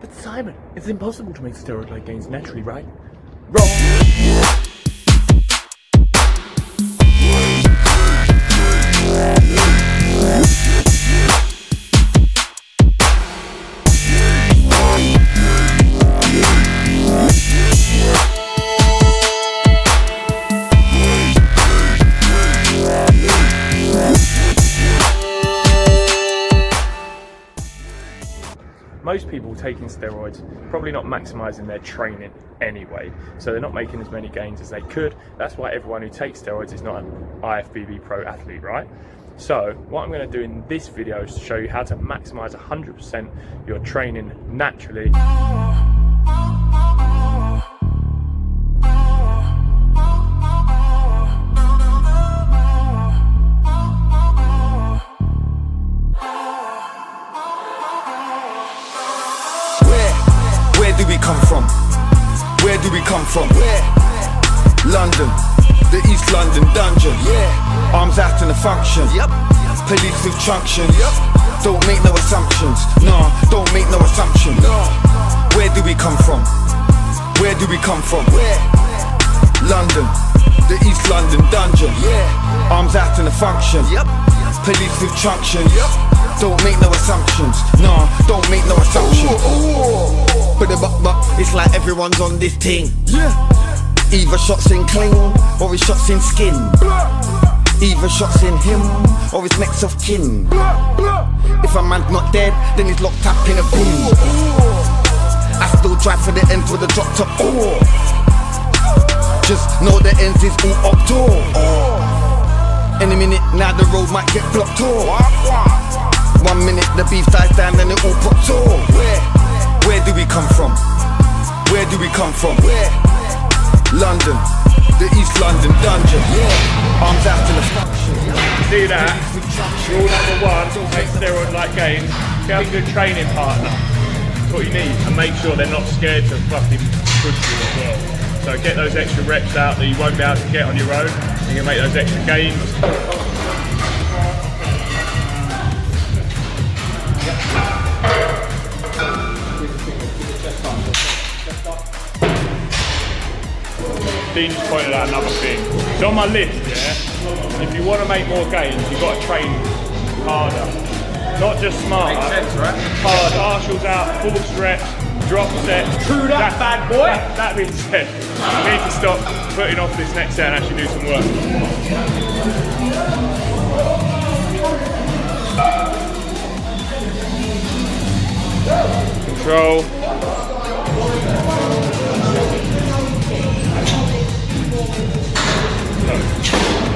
But Simon, it's impossible to make steroid-like gains naturally, right? Wrong! Most people taking steroids probably not maximising their training anyway, so they're not making as many gains as they could. That's why everyone who takes steroids is not an IFBB pro athlete, right? So what I'm going to do in this video is to show you how to maximise 100% your training naturally. Where do we come from? Where do we come from? London, the East London dungeon. Arms out in the function. Police with truncheon. Don't make no assumptions. Nah, don't make no assumptions. Where do we come from? Where do we come from? London, the East London dungeon. Arms out in the function. Police with truncheon. Don't make no assumptions. Nah, don't make no assumptions. But it's like everyone's on this thing. Either shots in cling or it's shots in skin. Either shots in him or it's next of kin. If a man's not dead, then he's locked up in a bin. I still drive for the ends with a drop top. Just know the ends is all up door. Any minute now the road might get blocked off. 1 minute the beef dies down and it all pops off. Where do we come from? Where do we come from? London, the East London dungeon. Arms out to the function. See that? Rule number one, make steroid-like gains. Get a good training partner. That's what you need. And make sure they're not scared to fucking push you as well. So get those extra reps out that you won't be able to get on your own. You can make those extra gains. Dean just pointed out another thing. It's on my list, yeah? If you want to make more gains, you've got to train harder. Not just smarter. Makes sense, right? Hard. Partials out, full stretch, drop set. True that, bad boy. That being said, you need to stop putting off this next set and actually do some work. Control.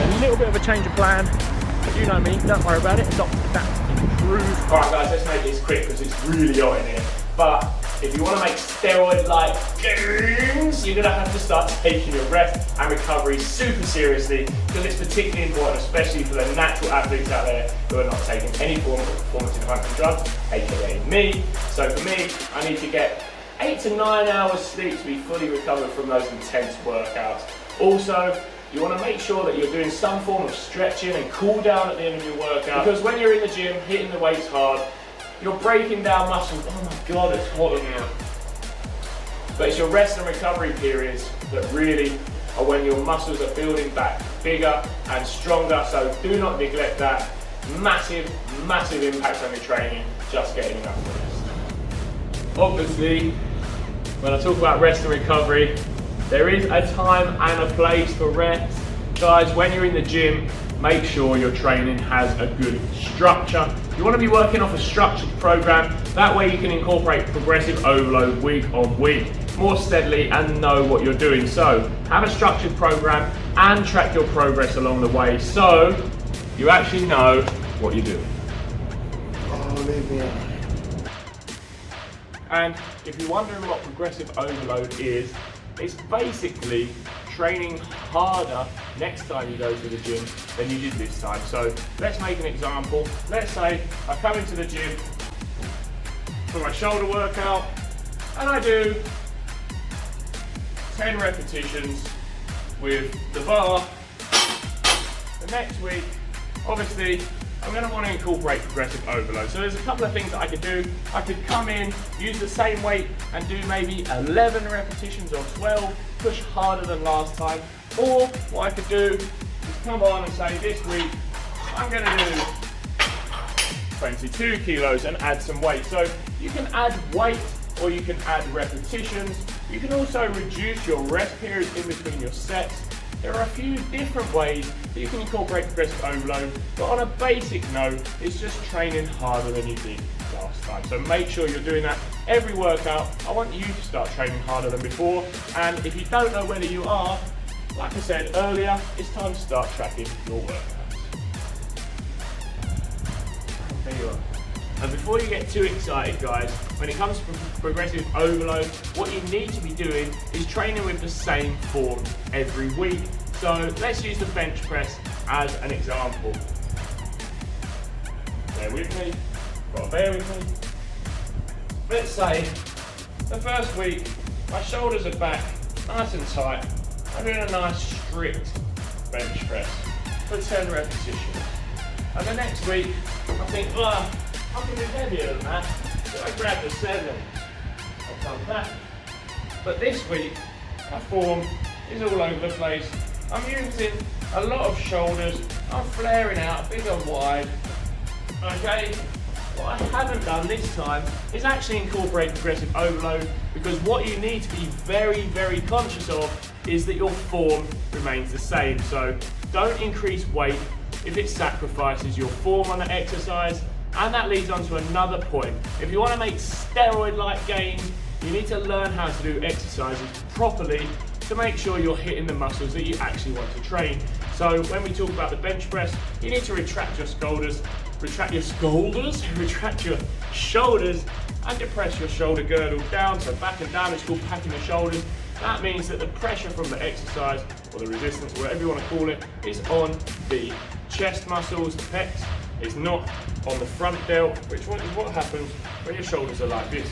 A little bit of a change of plan, but you know me, don't worry about it, adopt that, improve. Alright guys, let's make this quick because it's really hot in here. But if you want to make steroid-like gains, you're going to have to start taking your rest and recovery super seriously, because it's particularly important, especially for the natural athletes out there who are not taking any form of performance-enhancing drugs, aka me. So for me, I need to get 8 to 9 hours sleep to be fully recovered from those intense workouts. Also, you want to make sure that you're doing some form of stretching and cool down at the end of your workout, because when you're in the gym hitting the weights hard, you're breaking down muscles. Oh my god, it's hot in here. But it's your rest and recovery periods that really are when your muscles are building back bigger and stronger, so do not neglect that. Massive, massive impact on your training, just getting enough rest. Obviously, when I talk about rest and recovery, there is a time and a place for rest. Guys, when you're in the gym, make sure your training has a good structure. You want to be working off a structured program. That way you can incorporate progressive overload week on week more steadily and know what you're doing. So have a structured program and track your progress along the way so you actually know what you're doing. Oh, leave me alone. And if you're wondering what progressive overload is, it's basically training harder next time you go to the gym than you did this time. So let's make an example. Let's say I come into the gym for my shoulder workout and I do 10 repetitions with the bar. The next week, obviously, I'm going to want to incorporate progressive overload. So there's a couple of things that I could do. I could come in, use the same weight and do maybe 11 repetitions or 12, push harder than last time. Or what I could do is come on and say this week, I'm going to do 22 kilos and add some weight. So you can add weight or you can add repetitions. You can also reduce your rest periods in between your sets. There are a few different ways that you can incorporate progressive overload, but on a basic note, it's just training harder than you did last time. So make sure you're doing that every workout. I want you to start training harder than before, and if you don't know whether you are, like I said earlier, it's time to start tracking your workouts. There you are. And before you get too excited, guys, when it comes to progressive overload, what you need to be doing is training with the same form every week. So let's use the bench press as an example. Bear with me, bear with me. Let's say the first week, my shoulders are back, nice and tight. I'm doing a nice strict bench press for 10 repetitions. And the next week, I think, I can do heavier than that, so I grab the 7. I've done that. But this week, my form is all over the place. I'm using a lot of shoulders. I'm flaring out big and wide. Okay, what I haven't done this time is actually incorporate progressive overload, because what you need to be very, very conscious of is that your form remains the same. So don't increase weight if it sacrifices your form on the exercise. And that leads on to another point. If you want to make steroid-like gains, you need to learn how to do exercises properly to make sure you're hitting the muscles that you actually want to train. So when we talk about the bench press, you need to retract your shoulders, retract your shoulders, and depress your shoulder girdle down. So back and down is called packing the shoulders. That means that the pressure from the exercise, or the resistance, whatever you want to call it, is on the chest muscles, the pecs. It's not on the front delt, which is what happens when your shoulders are like this.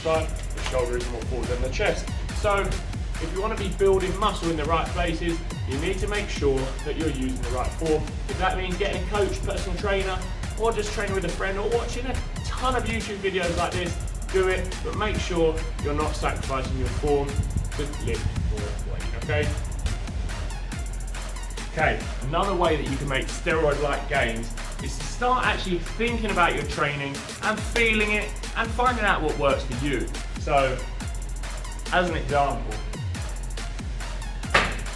The shoulder is more forward than the chest. So if you want to be building muscle in the right places, you need to make sure that you're using the right form. If that means getting a coach, personal trainer, or just training with a friend, or watching a ton of YouTube videos like this, do it, but make sure you're not sacrificing your form to lift more weight, okay? Okay, another way that you can make steroid-like gains is to start actually thinking about your training and feeling it and finding out what works for you. So, as an example,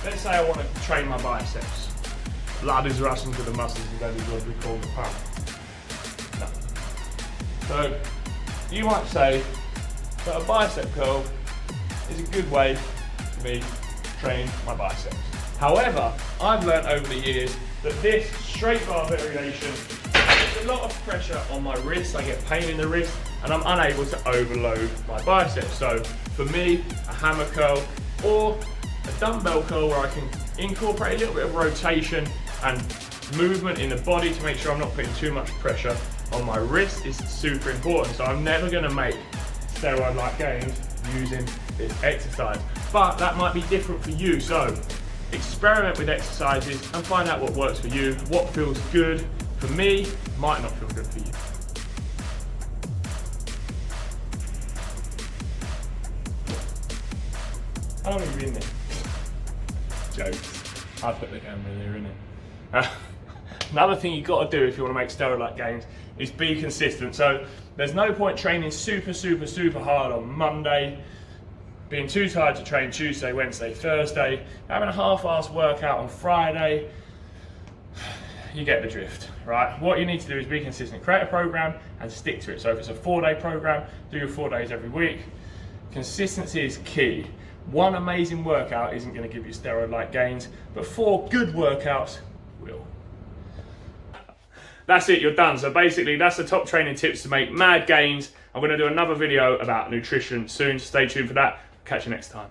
let's say I want to train my biceps. Blood is rushing to the muscles, and that is what we call the pump. No. So, you might say that a bicep curl is a good way for me to train my biceps. However, I've learned over the years that this straight bar variation puts a lot of pressure on my wrists. I get pain in the wrist and I'm unable to overload my biceps. So for me, a hammer curl or a dumbbell curl where I can incorporate a little bit of rotation and movement in the body to make sure I'm not putting too much pressure on my wrist is super important. So I'm never going to make steroid-like gains using this exercise, but that might be different for you. So experiment with exercises and find out what works for you. What feels good for me might not feel good for you. How long have you been there? Jokes. I put the camera there, innit? Another thing you've got to do if you want to make steroid-like gains is be consistent. So there's no point training super hard on Monday, being too tired to train Tuesday, Wednesday, Thursday, having a half-assed workout on Friday. You get the drift, right? What you need to do is be consistent. Create a program and stick to it. So if it's a 4-day program, do your 4 days every week. Consistency is key. One amazing workout isn't going to give you steroid-like gains, but 4 good workouts will. That's it, you're done. So basically, that's the top training tips to make mad gains. I'm going to do another video about nutrition soon, so stay tuned for that. Catch you next time.